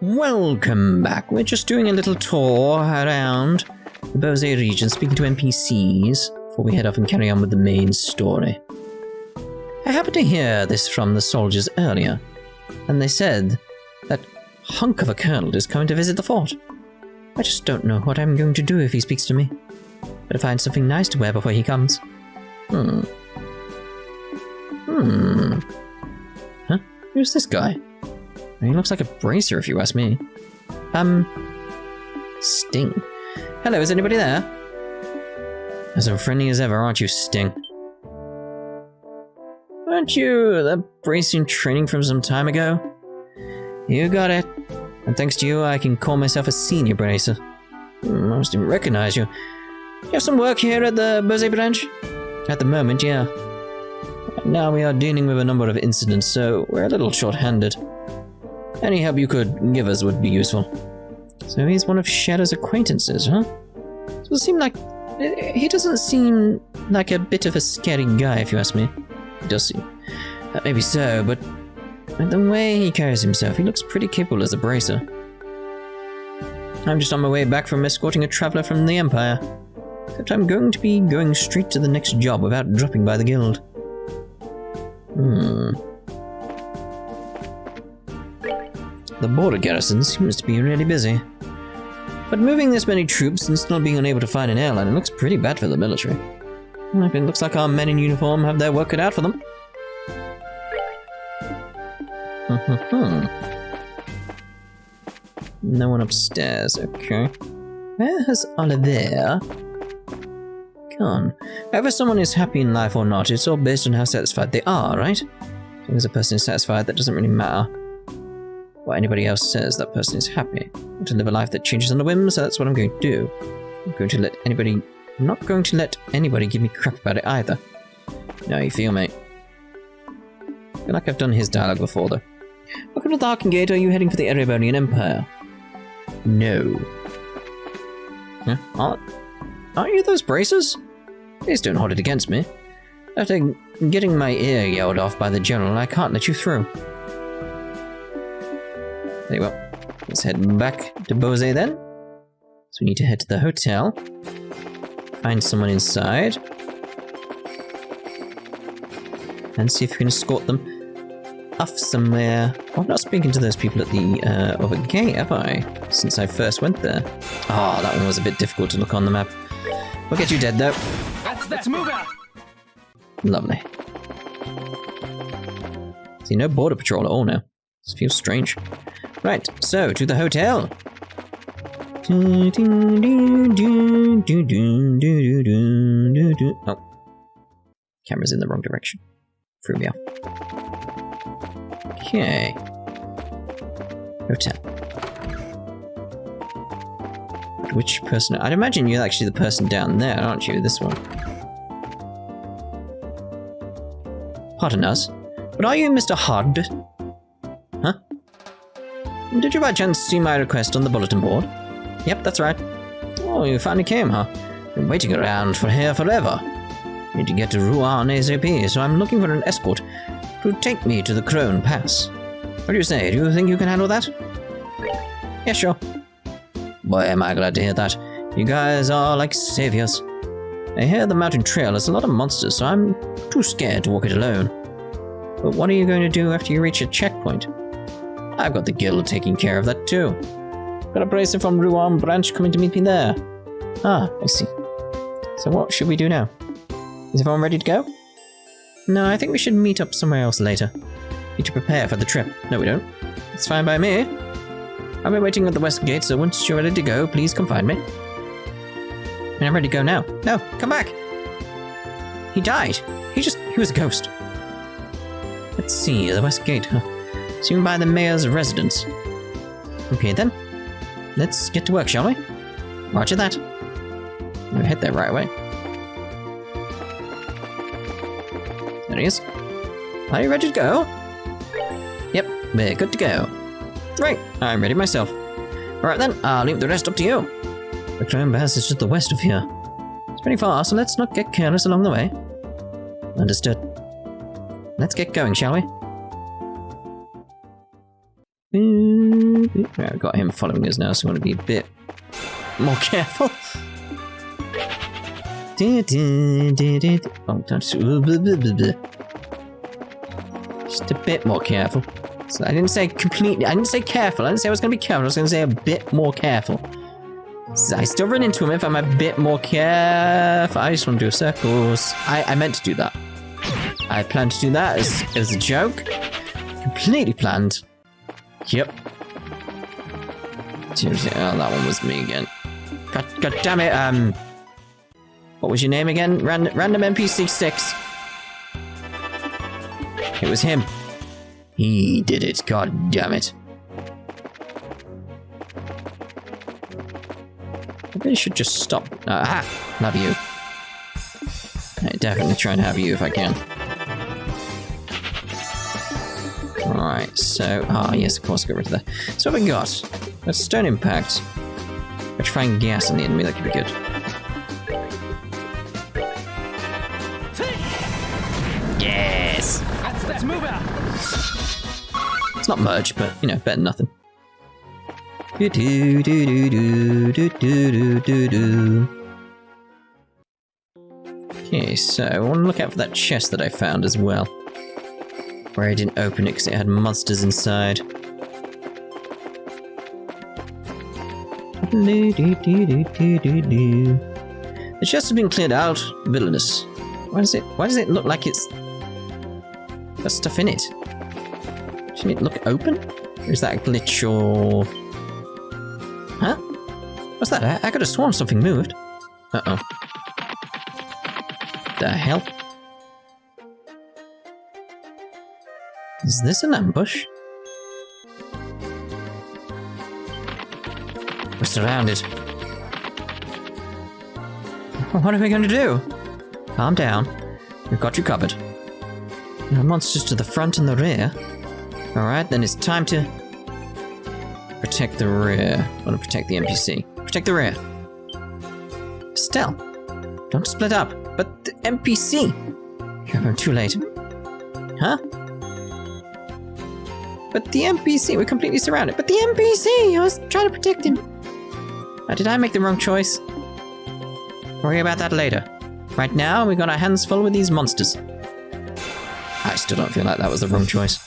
Welcome back. We're just doing a little tour around the Bose region, speaking to NPCs before we head off and carry on with the main story. I happened to hear this from the soldiers earlier, and they said that hunk of a colonel is coming to visit the fort. I just don't know what I'm going to do if he speaks to me. Better find something nice to wear before he comes. Huh? Who's this guy? He looks like a bracer if you ask me. Sting. Hello, is anybody there? As friendly as ever, aren't you, Sting? Aren't you the bracing training from some time ago? You got it. And thanks to you, I can call myself a senior bracer. I almost didn't recognize you. You have some work here at the Bose branch? At the moment, yeah. Now we are dealing with a number of incidents, so we're a little short-handed. Any help you could give us would be useful. So he's one of Shadow's acquaintances, huh? He doesn't seem like a bit of a scary guy, if you ask me. Does he? Maybe so, but the way he carries himself, he looks pretty capable as a bracer. I'm just on my way back from escorting a traveller from the Empire. Except I'm going to be going straight to the next job without dropping by the guild. The border garrison seems to be really busy. But moving this many troops and still being unable to find an airline, it looks pretty bad for the military. It looks like our men in uniform have their work cut out for them. No one upstairs, okay. Where has Oliver gone? Whether someone is happy in life or not, it's all based on how satisfied they are, right? As long as a person is satisfied, that doesn't really matter what anybody else says. That person is happy. I want to live a life that changes on a whim, so that's what I'm going to do. I'm not going to let anybody give me crap about it either. Now you feel, mate. I feel like I've done his dialogue before, though. Welcome to the Harken Gate. Are you heading for the Erebonian Empire? No. Huh? Aren't you those bracers? Please don't hold it against me. After getting my ear yelled off by the general, I can't let you through. Very well. Let's head back to Bose then. So we need to head to the hotel. Find someone inside. And see if we can escort them off somewhere. Oh, I'm not speaking to those people at the over gate, have I? Since I first went there. Oh, that one was a bit difficult to look on the map. We'll get you dead though. Let's move out. Lovely. See, no border patrol at all now. This feels strange. Right, so to the hotel. Oh. Camera's in the wrong direction. Threw me off. Okay. Hotel. Which person? I'd imagine you're actually the person down there, aren't you? This one. Pardon us, but are you Mr. Hod? Huh? Did you by chance see my request on the bulletin board? Yep, that's right. Oh, you finally came, huh? Been waiting around for here forever. Need to get to Rouen ASAP, so I'm looking for an escort to take me to the Crone Pass. What do you say? Do you think you can handle that? Yeah, sure. Boy, am I glad to hear that. You guys are like saviors. I hear the mountain trail has a lot of monsters, so I'm too scared to walk it alone. But what are you going to do after you reach a checkpoint? I've got the guild taking care of that too. Got a bracer from Rouen branch coming to meet me there. Ah, I see. So what should we do now? Is everyone ready to go? No, I think we should meet up somewhere else later. Need to prepare for the trip. No, we don't. It's fine by me. I'll be waiting at the west gate, so once you're ready to go, please come find me. And I'm ready to go now. No, come back! He died. He was a ghost. Let's see, the west gate, huh? Soon by the mayor's residence. Okay then. Let's get to work, shall we? Roger that. We'll head there right away. There he is. Are you ready to go? Yep, we're good to go. Right, I'm ready myself. Alright then, I'll leave the rest up to you. The Crone Pass is just the west of here. It's pretty far, so let's not get careless along the way. Understood. Let's get going, shall we? Right, I've got him following us now, so I want to be a bit more careful. Oh, don't... Just a bit more careful. So I didn't say completely, I didn't say careful, I didn't say I was going to be careful, I was going to say a bit more careful. So I still run into him if I'm a bit more careful. I just want to do circles. I meant to do that. I planned to do that as a joke. Completely planned. Yep. Seriously, oh, that one was me again. God damn it, what was your name again? Random NPC 6. It was him. He did it, god damn it. I really should just stop. Aha! Love you. I definitely try and have you if I can. Alright, so... Ah, yes, of course, get rid of that. So what have we got? That's stone impact. Petrifying gas on the enemy, that could be good. Yes! Let's move out! It's not much, but, you know, better than nothing. Okay, so I want to look out for that chest that I found as well. Where I didn't open it because it had monsters inside. The chest has been cleared out. Villainous. Why does it look like it's got stuff in it? Shouldn't it look open? Or is that a glitch or... Huh? What's that? I could have sworn something moved. Uh-oh. The hell? Is this an ambush? We're surrounded. What are we going to do? Calm down. We've got you covered. There are monsters to the front and the rear. Alright, then it's time to protect the rear. I want to protect the NPC. Protect the rear. Estelle, don't split up. But the NPC! You're too late. Huh? But the NPC, we're completely surrounded. But the NPC! I was trying to protect him. Did I make the wrong choice? Worry about that later. Right now, we got our hands full with these monsters. I still don't feel like that was the wrong choice.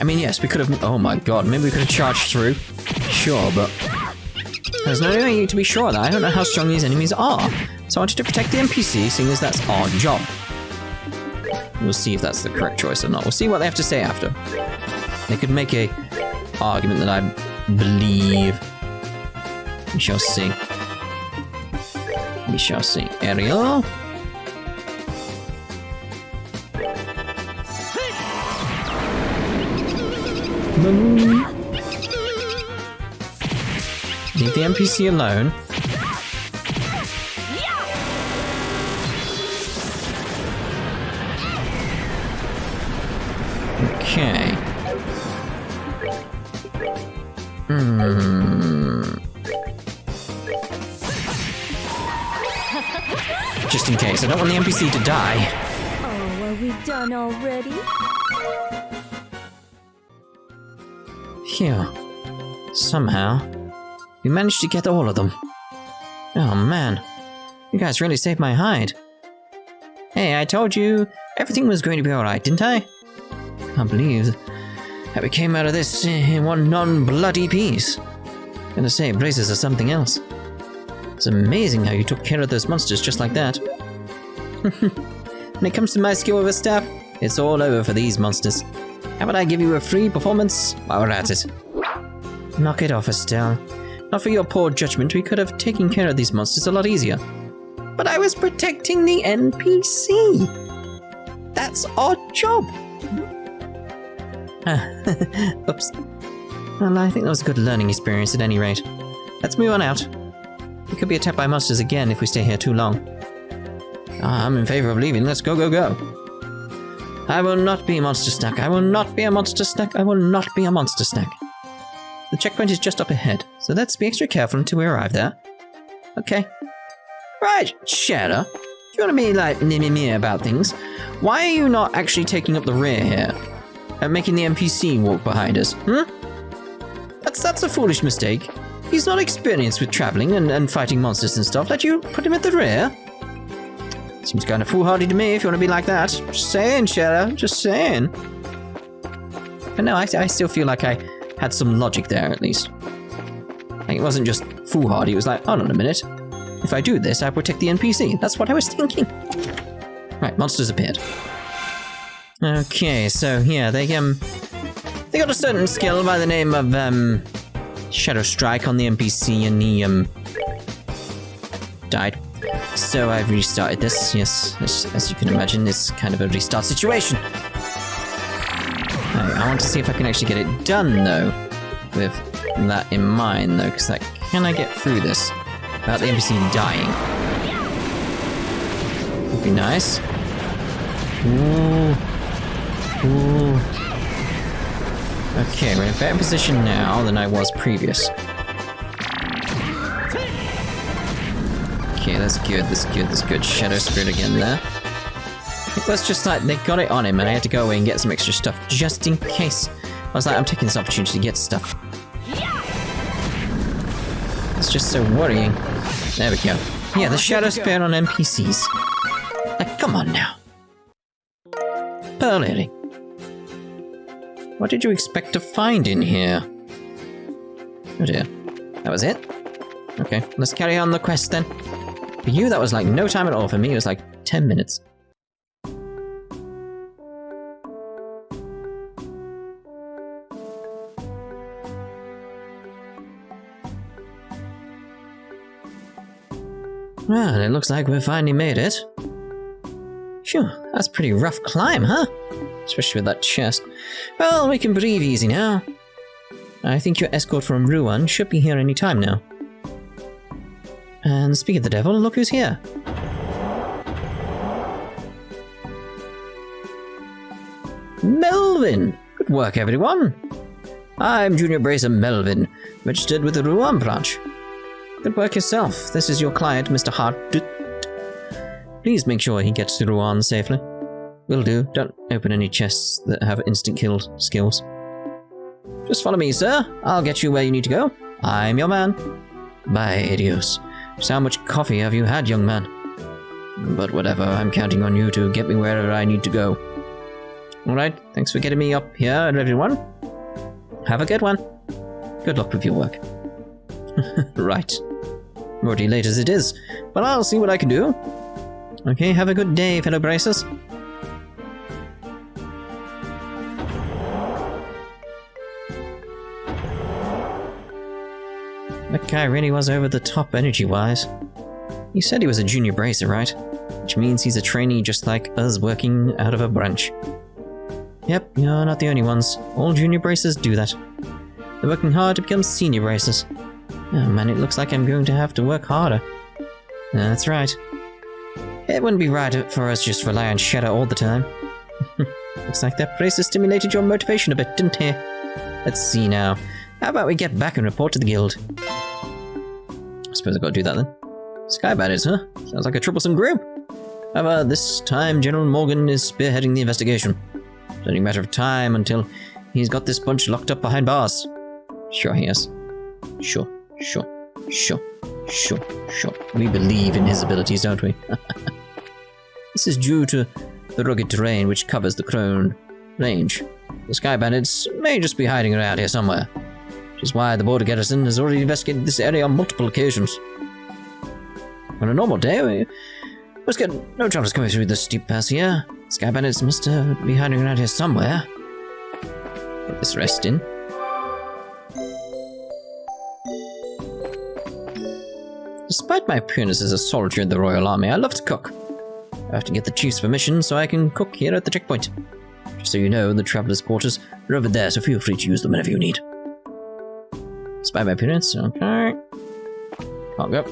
I mean, yes, we could have... Oh my god, maybe we could have charged through. Sure, but... There's no way to be sure of that. I don't know how strong these enemies are. So I wanted to protect the NPC, seeing as that's our job. We'll see if that's the correct choice or not. We'll see what they have to say after. They could make a argument that I believe. We shall see. We shall see. Ariel? Leave the NPC alone. Okay. Just in case, I don't want the NPC to die. Oh, are we done already? Phew. Somehow, we managed to get all of them. Oh man, you guys really saved my hide. Hey, I told you everything was going to be alright, didn't I? Can't believe that we came out of this in one non-bloody piece. Gonna say, braces are something else. It's amazing how you took care of those monsters just like that. When it comes to my skill with a staff, it's all over for these monsters. How about I give you a free performance while we're at it? Knock it off, Estelle. Not for your poor judgment, we could have taken care of these monsters a lot easier. But I was protecting the NPC! That's our job! Oops. Well, I think that was a good learning experience at any rate. Let's move on out. We could be attacked by monsters again if we stay here too long. I'm in favor of leaving. Let's go, go, go. I will not be a monster snack. I will not be a monster snack. I will not be a monster snack. The checkpoint is just up ahead, so let's be extra careful until we arrive there. Okay. Right, Shadow. If you want to be like meh about things, why are you not actually taking up the rear here? And making the NPC walk behind us, That's a foolish mistake. He's not experienced with traveling and fighting monsters and stuff. Let you put him at the rear? Seems kind of foolhardy to me if you want to be like that. Just saying, Shadow. Just saying. But no, I still feel like I had some logic there, at least. Like, it wasn't just foolhardy. It was like, hold on a minute. If I do this, I protect the NPC. That's what I was thinking. Right, monsters appeared. Okay, so yeah, they got a certain skill by the name of Shadow Strike on the NPC, and he died. So I've restarted this. Yes, as you can imagine, it's kind of a restart situation. I want to see if I can actually get it done though, with that in mind though, because like, can I get through this without the NPC dying? Would be nice. Ooh. Ooh. Okay, we're in a better position now than I was previous. Okay, that's good, that's good, that's good. Shadow Spirit again there. It was just like, they got it on him and I had to go away and get some extra stuff just in case. I was like, I'm taking this opportunity to get stuff. It's just so worrying. There we go. Yeah, the Shadow Spirit on NPCs. Like, come on now. Pearl Lady. What did you expect to find in here? Oh dear. That was it? Okay, let's carry on the quest then. For you, that was like no time at all. For me, it was like 10 minutes. Well, it looks like we've finally made it. Phew, that's a pretty rough climb, huh? Especially with that chest. Well, we can breathe easy now. I think your escort from Ruan should be here any time now. And speaking of the devil, look who's here. Melvin! Good work, everyone. I'm Junior Bracer Melvin, registered with the Ruan branch. Good work yourself. This is your client, Mr. Hart. Please make sure he gets to Ruan safely. Will do. Don't open any chests that have instant kill skills. Just follow me, sir. I'll get you where you need to go. I'm your man. By Adios. Just how much coffee have you had, young man? But whatever, I'm counting on you to get me wherever I need to go. Alright, thanks for getting me up here, everyone. Have a good one. Good luck with your work. Right. Already late as it is, but I'll see what I can do. Okay, have a good day, fellow bracers. That guy really was over the top energy-wise. You said he was a junior bracer, right? Which means he's a trainee just like us working out of a branch. Yep, you're not the only ones. All junior bracers do that. They're working hard to become senior bracers. Oh man, it looks like I'm going to have to work harder. That's right. It wouldn't be right for us to just rely on Shadow all the time. Looks like that bracer stimulated your motivation a bit, didn't he? Let's see now. How about we get back and report to the guild? I suppose I've got to do that then. Sky bandits, huh? Sounds like a troublesome group. However, this time General Morgan is spearheading the investigation. It's only a matter of time until he's got this bunch locked up behind bars. Sure he is. Sure. We believe in his abilities, don't we? This is due to the rugged terrain which covers the Crone Range. The Sky Bandits may just be hiding around here somewhere, which is why the border garrison has already investigated this area on multiple occasions. On a normal day, we must get no troubles coming through this steep pass here. Sky Bandits must be hiding around here somewhere. Get this rest in. Despite my appearance as a soldier in the Royal Army, I love to cook. I have to get the chief's permission so I can cook here at the checkpoint. Just so you know, the travelers' quarters are over there, so feel free to use them whenever you need. Despite my appearance, okay. Can't go.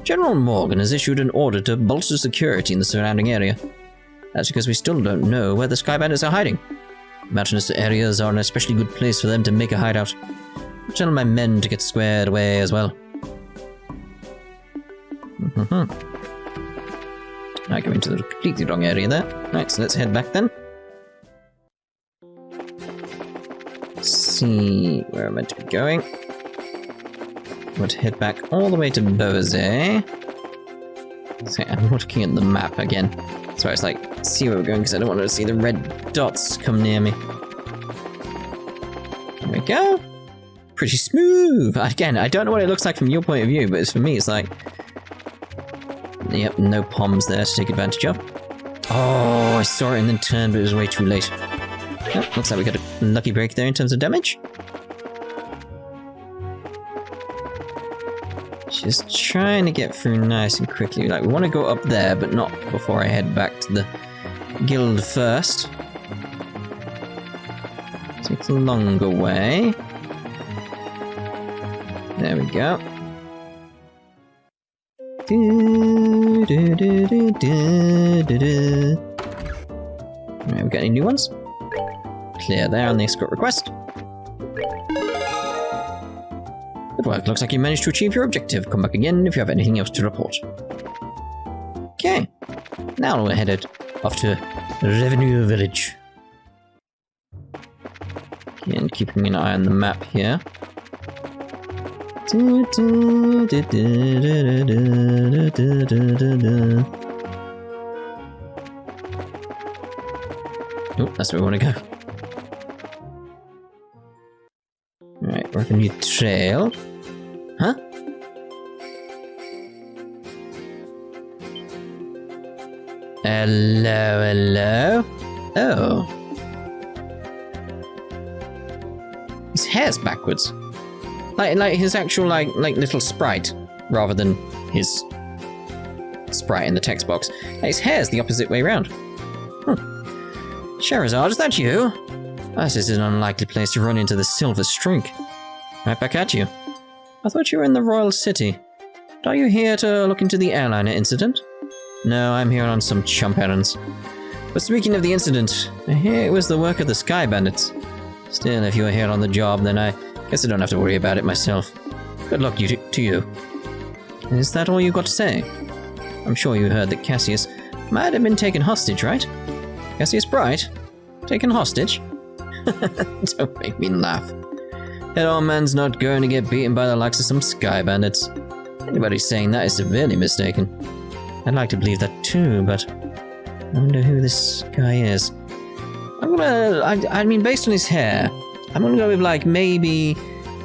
General Morgan has issued an order to bolster security in the surrounding area. That's because we still don't know where the Sky Bandits are hiding. Mountainous areas are an especially good place for them to make a hideout. I'll tell my men to get squared away as well. I go into the completely wrong area there. Right, so let's head back then. see where I'm meant to be going. I'm going to head back all the way to Bose. So I'm looking at the map again. So it's like, see where we're going because I don't want to see the red dots come near me. There we go. Pretty smooth. Again, I don't know what it looks like from your point of view, but for me it's like... Yep, no poms there to take advantage of. Oh, I saw it and then turned, but it was way too late. Oh, looks like we got a lucky break there in terms of damage. Just trying to get through nice and quickly. Like, we want to go up there, but not before I head back to the guild first. Take the longer way. There we go. Alright, we got any new ones? Clear there on the escort request. Good work, looks like you managed to achieve your objective. Come back again if you have anything else to report. Okay, now we're headed off to Revenue Village. Again, keeping an eye on the map here. Oh, that's where we want to go. Alright, Revenue Trail. Huh? Hello, hello. Oh. His hair's backwards. Like his actual, like little sprite, rather than his sprite in the text box. His hair's the opposite way around. Scheherazade, is that you? This is an unlikely place to run into the silver streak. Right back at you. I thought you were in the royal city. Are you here to look into the airliner incident? No, I'm here on some chump errands. But speaking of the incident, I hear it was the work of the sky bandits. Still, if you're here on the job, then I guess I don't have to worry about it myself. Good luck to you. Is that all you got to say? I'm sure you heard that Cassius might have been taken hostage, right? Cassius Bright? Taken hostage? Don't make me laugh. That old man's not going to get beaten by the likes of some sky bandits. Anybody saying that is severely mistaken. I'd like to believe that too, but I wonder who this guy is. I mean, based on his hair, I'm gonna go with, like, maybe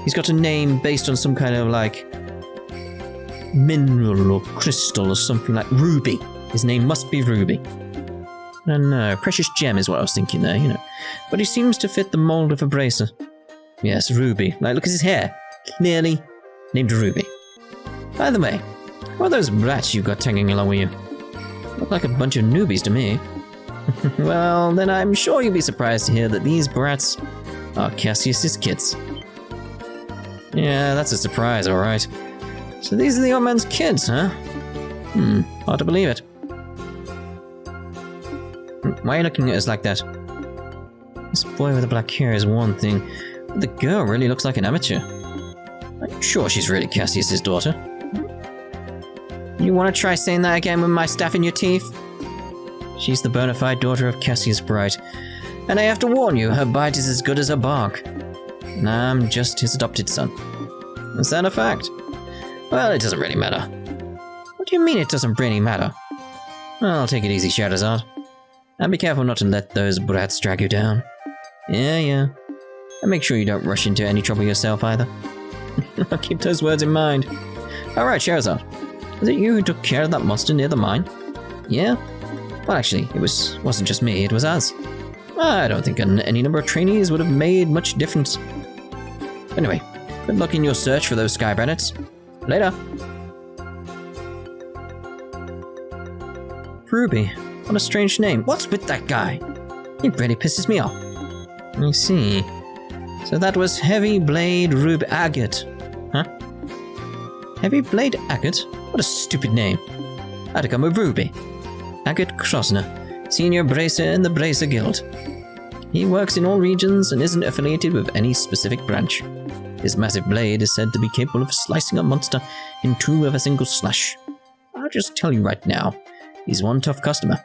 he's got a name based on some kind of, like, mineral or crystal or something like Ruby. His name must be Ruby. I don't know, precious gem is what I was thinking there, you know. But he seems to fit the mold of a bracer. Yes, Ruby. Like, look at his hair. Clearly named Ruby. By the way, what are those brats you've got tagging along with you? Look like a bunch of newbies to me. Well, then I'm sure you'll be surprised to hear that these brats are Cassius's kids. Yeah, that's a surprise, alright. So these are the old man's kids, huh? Hard to believe it. Why are you looking at us like that? This boy with the black hair is one thing, but the girl really looks like an amateur. I'm sure she's really Cassius's daughter. You want to try saying that again with my staff in your teeth? She's the bona fide daughter of Cassius Bright, and I have to warn you, her bite is as good as her bark. And I'm just his adopted son. Is that a fact? Well, it doesn't really matter. What do you mean it doesn't really matter? Well, I'll take it easy, Scheherazade. And be careful not to let those brats drag you down. Yeah. And make sure you don't rush into any trouble yourself either. I'll keep those words in mind. Alright, Scheherazade. Was it you who took care of that monster near the mine? Yeah? Well, actually, it wasn't just me, it was us. I don't think any number of trainees would have made much difference. Anyway, good luck in your search for those sky bandits. Later. Ruby. What a strange name. What's with that guy? He really pisses me off. I see. So that was Heavy Blade Ruby Agate. Huh? Heavy Blade Agate? What a stupid name. I'd have gone with Ruby. Agate Krosner, Senior Bracer in the Bracer Guild. He works in all regions and isn't affiliated with any specific branch. His massive blade is said to be capable of slicing a monster in two with a single slash. I'll just tell you right now, he's one tough customer.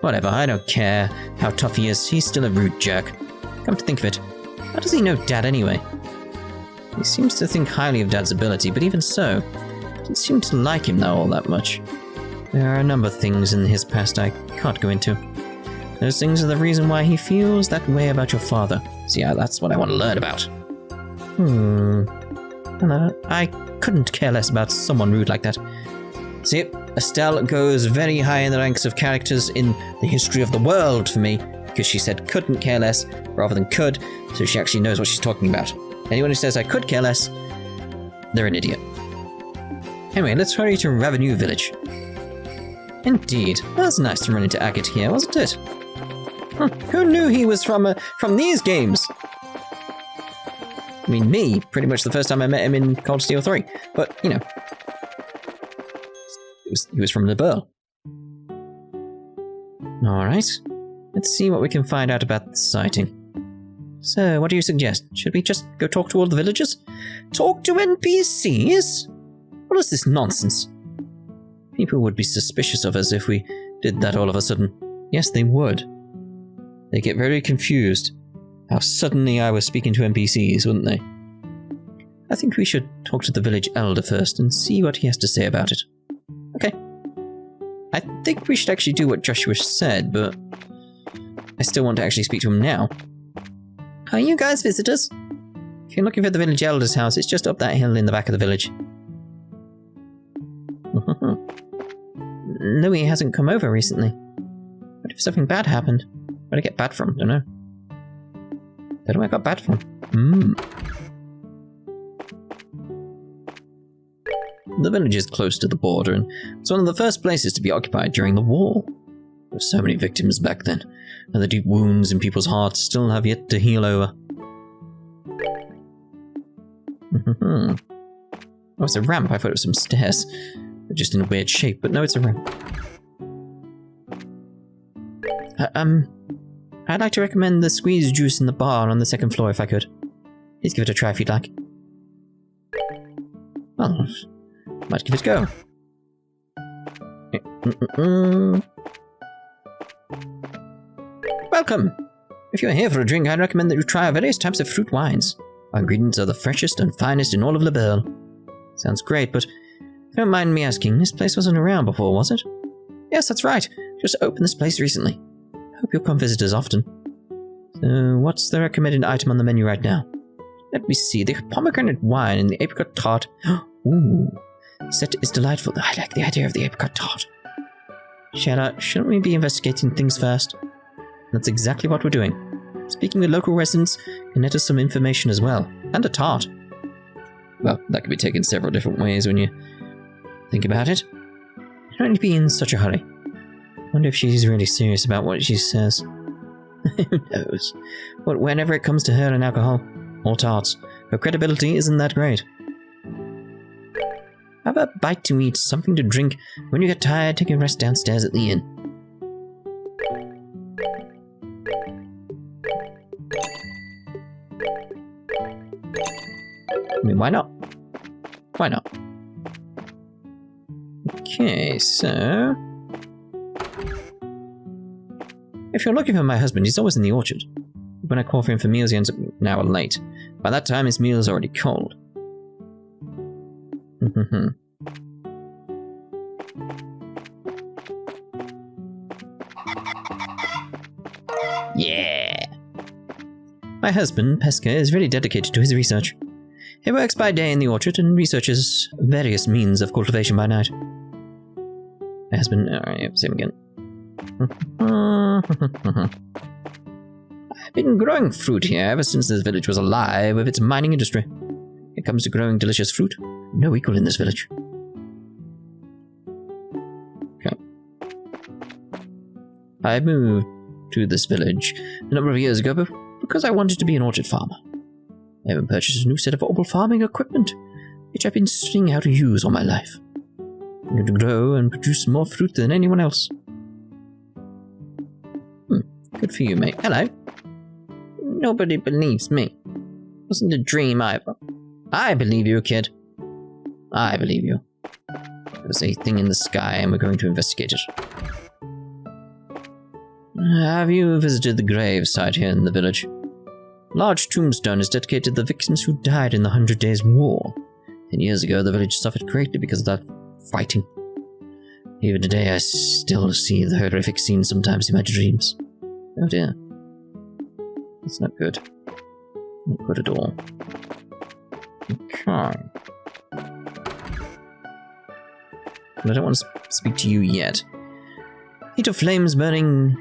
Whatever, I don't care how tough he is, he's still a rude jerk. Come to think of it, How does he know Dad anyway? He seems to think highly of Dad's ability, but even so, he doesn't seem to like him now all that much. There are a number of things in his past I can't go into. Those things are the reason why he feels that way about your father. See, that's what I want to learn about. I couldn't care less about someone rude like that. See, Estelle goes very high in the ranks of characters in the history of the world for me, because she said couldn't care less rather than could, so she actually knows what she's talking about. Anyone who says I could care less, they're an idiot. Anyway, let's hurry to Revenue Village. Indeed, that was nice to run into Agate here, wasn't it? Who knew he was from these games? I mean, me, pretty much the first time I met him in Cold Steel 3, but, you know, he was from Liberl. Alright, let's see what we can find out about the sighting. So, what do you suggest? Should we just go talk to all the villagers? Talk to NPCs? What is this nonsense? People would be suspicious of us if we did that all of a sudden. Yes, they would. They'd get very confused. How suddenly I was speaking to NPCs, wouldn't they? I think we should talk to the village elder first and see what he has to say about it. Okay. I think we should actually do what Joshua said, but I still want to actually speak to him now. Are you guys visitors? If you're looking for the village elder's house, it's just up that hill in the back of the village. Lewey hasn't come over recently. What if something bad happened? Where'd I get bad from? Don't know. Don't know where I got bad from. The village is close to the border, and it's one of the first places to be occupied during the war. There were so many victims back then, and the deep wounds in people's hearts still have yet to heal over. Oh, it's a ramp. I thought it was some stairs. They're just in a weird shape, but no, it's a ramp. I'd like to recommend the squeeze juice in the bar on the second floor if I could. Please give it a try if you'd like. Oh, might give it a go. Welcome! If you're here for a drink, I'd recommend that you try our various types of fruit wines. Our ingredients are the freshest and finest in all of Liberl. Sounds great, but if you don't mind me asking, this place wasn't around before, was it? Yes, that's right. Just opened this place recently. Hope you'll come visit us often. So, what's the recommended item on the menu right now? Let me see. The pomegranate wine and the apricot tart. Ooh, set is delightful. I like the idea of the apricot tart. Shouldn't we be investigating things first? That's exactly what we're doing. Speaking with local residents can net us some information as well. And a tart. Well, that could be taken several different ways when you think about it. Don't need to be in such a hurry. Wonder if she's really serious about what she says. Who knows? But whenever it comes to her and alcohol, or tarts, her credibility isn't that great. Have a bite to eat, something to drink. When you get tired, take a rest downstairs at the inn. I mean, why not? Why not? Okay, so... If you're looking for my husband, he's always in the orchard. When I call for him for meals, he ends up an hour late. By that time, his meal is already cold. Yeah! My husband, Pesca, is very dedicated to his research. He works by day in the orchard and researches various means of cultivation by night. My husband... Alright, same again. I've been growing fruit here ever since this village was alive with its mining industry. When it comes to growing delicious fruit, no equal in this village. Okay. I moved to this village a number of years ago because I wanted to be an orchard farmer. I even purchased a new set of herbal farming equipment, which I've been studying how to use all my life. I'm going to grow and produce more fruit than anyone else. Good for you, mate. Hello. Nobody believes me. Wasn't a dream either. I believe you, kid. I believe you. There's a thing in the sky and we're going to investigate it. Have you visited the grave site here in the village? A large tombstone is dedicated to the victims who died in the 100 Days' War. 10 years ago, the village suffered greatly because of that fighting. Even today, I still see the horrific scenes sometimes in my dreams. Oh dear. That's not good. Not good at all. Okay. But I don't want to speak to you yet. Heat of flames burning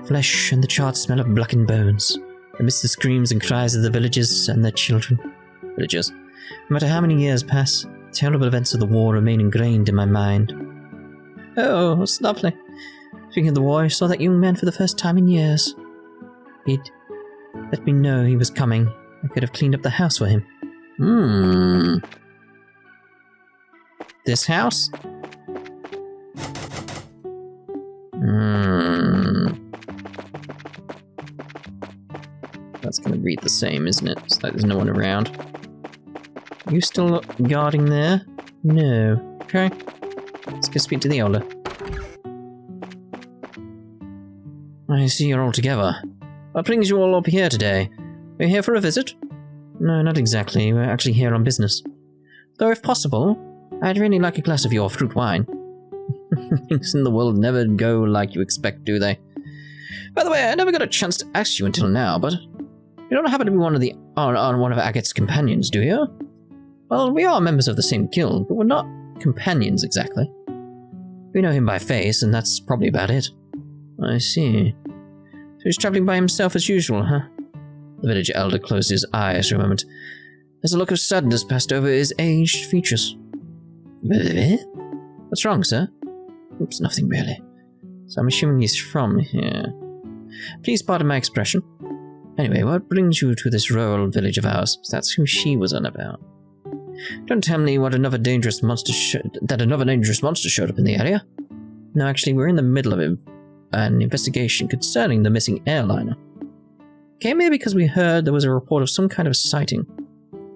flesh and the charred smell of blackened bones. Amidst the screams and cries of the villagers and their children. Villagers. No matter how many years pass, the terrible events of the war remain ingrained in my mind. Oh, that's lovely. Speaking of the war, I saw that young man for the first time in years. He'd let me know he was coming. I could have cleaned up the house for him. This house? That's gonna read the same, isn't it? It's like there's no one around. You still guarding there? No. Okay. Let's go speak to the elder. I see you're all together. What brings you all up here today? We're here for a visit? No, not exactly. We're actually here on business. Though if possible, I'd really like a glass of your fruit wine. Things in the world never go like you expect, do they? By the way, I never got a chance to ask you until now, but you don't happen to be one of Agate's companions, do you? Well, we are members of the same guild, but we're not companions exactly. We know him by face, and that's probably about it. I see. So he's travelling by himself as usual, huh? The village elder closed his eyes for a moment, as a look of sadness passed over his aged features. What's wrong, sir? Oops, nothing really. So I'm assuming he's from here. Please pardon my expression. Anyway, what brings you to this rural village of ours? That's who she was on about. Don't tell me what another dangerous monster showed up in the area. No, actually, we're in the middle of an investigation concerning the missing airliner. Came here because we heard there was a report of some kind of sighting.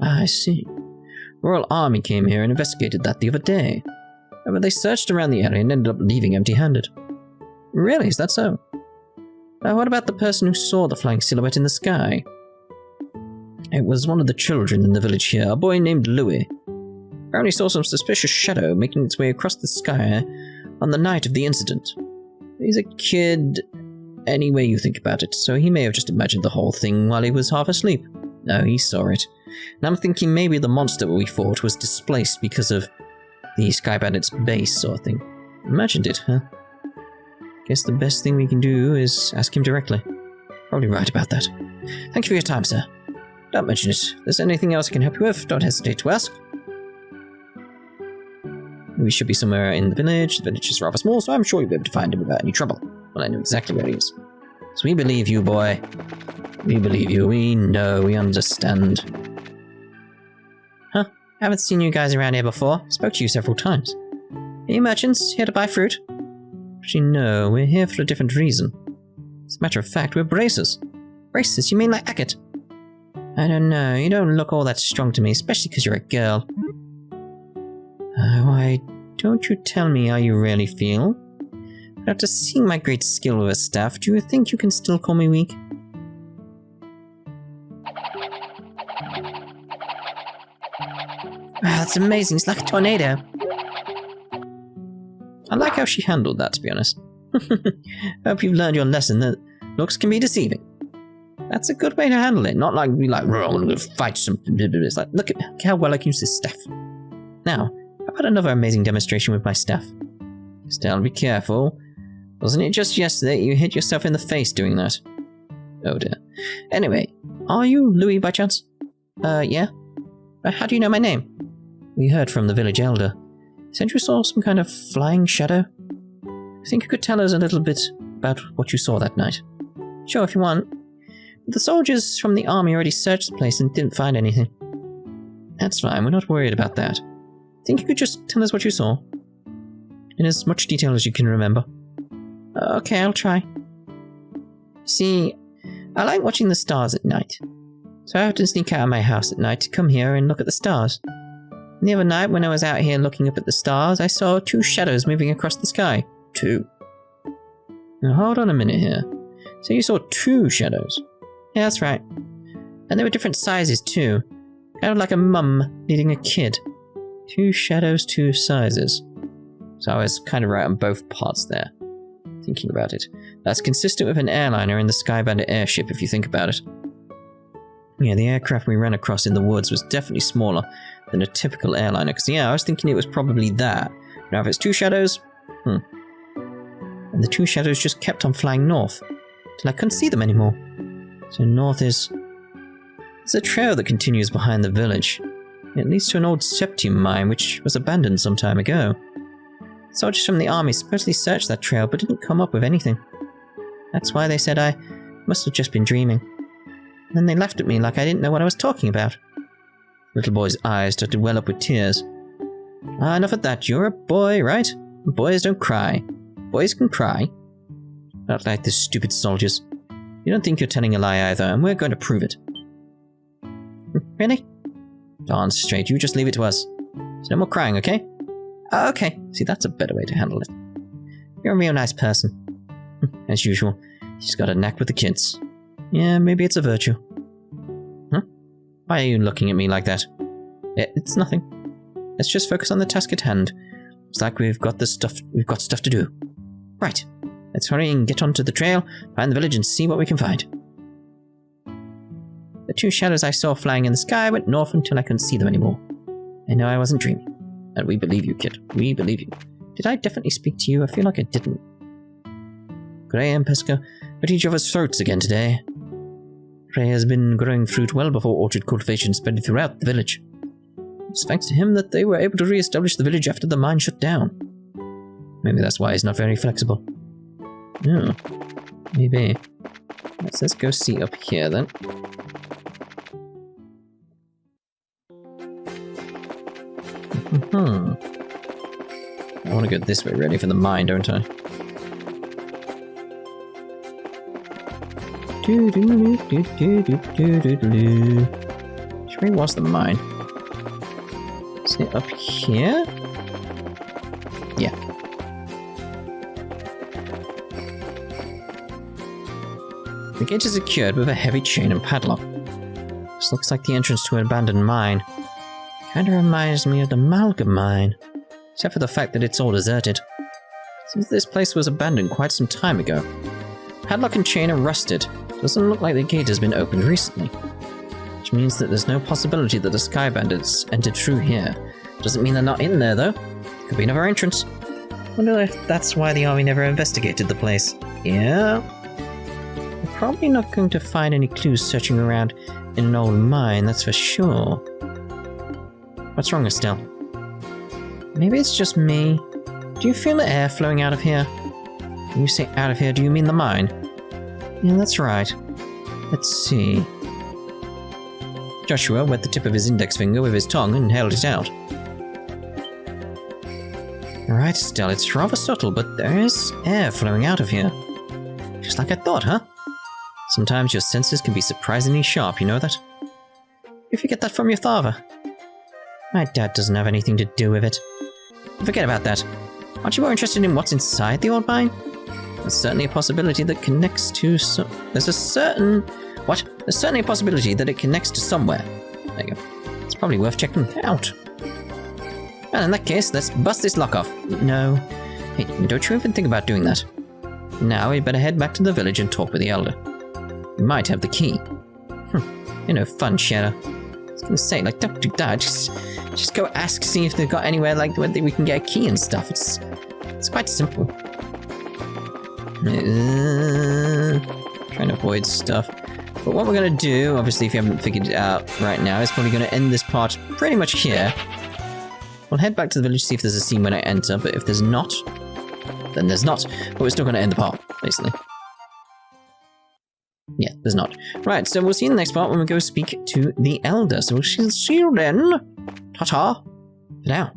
I see. The Royal Army came here and investigated that the other day. However, they searched around the area and ended up leaving empty-handed. Really? Is that so? What about the person who saw the flying silhouette in the sky? It was one of the children in the village here, a boy named Lewey. Apparently saw some suspicious shadow making its way across the sky on the night of the incident. He's a kid any way you think about it, so he may have just imagined the whole thing while he was half asleep. No, he saw it. And I'm thinking maybe the monster we fought was displaced because of the Sky Bandits base sort of thing. Imagined it, huh? Guess the best thing we can do is ask him directly. Probably right about that. Thank you for your time, sir. Don't mention it. If there's anything else I can help you with, don't hesitate to ask. We should be somewhere in the village. The village is rather small, so I'm sure you'll be able to find him without any trouble. Well, I know exactly where he is. So we believe you, boy. We believe you. We know. We understand. Huh? Haven't seen you guys around here before. Spoke to you several times. Are you merchants here to buy fruit? Actually, no. We're here for a different reason. As a matter of fact, we're bracers. Bracers? You mean like Agate? I don't know. You don't look all that strong to me, especially because you're a girl. Why don't you tell me how you really feel? After seeing my great skill with a staff, do you think you can still call me weak? Wow, that's amazing. It's like a tornado. I like how she handled that, to be honest. Hope you've learned your lesson that looks can be deceiving. That's a good way to handle it. Not like, I'm going to fight something. It's like, look at how well I can use this staff. Now, how about another amazing demonstration with my staff? Estelle, be careful. Wasn't it just yesterday you hit yourself in the face doing that? Oh dear. Anyway, are you Lewey by chance? Yeah. How do you know my name? We heard from the village elder. He said you saw some kind of flying shadow. I think you could tell us a little bit about what you saw that night. Sure, if you want. The soldiers from the army already searched the place and didn't find anything. That's fine, we're not worried about that. I think you could just tell us what you saw. In as much detail as you can remember. Okay, I'll try. See, I like watching the stars at night. So I often sneak out of my house at night to come here and look at the stars. And the other night when I was out here looking up at the stars, I saw 2 shadows moving across the sky. 2. Now hold on a minute here. So you saw 2 shadows? Yeah, that's right. And they were different sizes too. Kind of like a mum leading a kid. 2 shadows, 2 sizes. So I was kind of right on both parts there. Thinking about it. That's consistent with an airliner in the Sky Bandit airship if you think about it. Yeah, the aircraft we ran across in the woods was definitely smaller than a typical airliner. Because yeah, I was thinking it was probably that. Now if it's 2 shadows... And the 2 shadows just kept on flying north. Till I couldn't see them anymore. So north is... There's a trail that continues behind the village. It leads to an old septium mine which was abandoned some time ago. Soldiers from the army supposedly searched that trail but didn't come up with anything. That's why they said I must have just been dreaming. And then they laughed at me like I didn't know what I was talking about. The little boy's eyes started to well up with tears. Enough of that. You're a boy, right? Boys don't cry. Boys can cry. Not like the stupid soldiers. You don't think you're telling a lie either, and we're going to prove it. Really? Darn straight, you just leave it to us. There's no more crying, okay? Okay. See, that's a better way to handle it. You're a real nice person. As usual, she's got a knack with the kids. Yeah, maybe it's a virtue. Huh? Why are you looking at me like that? It's nothing. Let's just focus on the task at hand. It's like we've got stuff to do. Right. Let's hurry and get onto the trail, find the village and see what we can find. The 2 shadows I saw flying in the sky went north until I couldn't see them anymore. I know I wasn't dreaming. And we believe you, kid. We believe you. Did I definitely speak to you? I feel like I didn't. Grey and Pesca at each other's throats again today. Grey has been growing fruit well before orchard cultivation spread throughout the village. It's thanks to him that they were able to re-establish the village after the mine shut down. Maybe that's why he's not very flexible. Oh, maybe. Let's go see up here then. I want to go this way, ready for the mine, don't I? Which way was the mine? Is it up here? Yeah. The gate is secured with a heavy chain and padlock. This looks like the entrance to an abandoned mine. Kinda reminds me of the Amalgam mine, except for the fact that it's all deserted. Seems this place was abandoned quite some time ago. Padlock and chain are rusted. Doesn't look like the gate has been opened recently. Which means that there's no possibility that the Sky Bandits entered through here. Doesn't mean they're not in there though. Could be another entrance. Wonder if that's why the army never investigated the place. Yeah. We're probably not going to find any clues searching around in an old mine, that's for sure. What's wrong, Estelle? Maybe it's just me. Do you feel the air flowing out of here? When you say out of here, do you mean the mine? Yeah, that's right. Let's see. Joshua wet the tip of his index finger with his tongue and held it out. Alright, Estelle, it's rather subtle, but there is air flowing out of here. Just like I thought, huh? Sometimes your senses can be surprisingly sharp, you know that? You forget that from your father. My dad doesn't have anything to do with it. Forget about that. Aren't you more interested in what's inside the old mine? There's certainly a possibility that connects to There's certainly a possibility that it connects to somewhere. There you go. It's probably worth checking out. Well, in that case, let's bust this lock off. No. Hey, don't you even think about doing that. Now we'd better head back to the village and talk with the elder. We might have the key. You know, fun, Shadow. I was gonna say, like, don't do that. Just go ask, see if they've got anywhere, like, where we can get a key and stuff. It's quite simple. Trying to avoid stuff. But what we're gonna do, obviously, if you haven't figured it out right now, is probably gonna end this part pretty much here. We'll head back to the village, see if there's a scene when I enter, but if there's not, then there's not. But we're still gonna end the part, basically. Yeah, there's not. Right, so we'll see you in the next part when we go speak to the elder. So we'll see you then. Ta-ta. For now.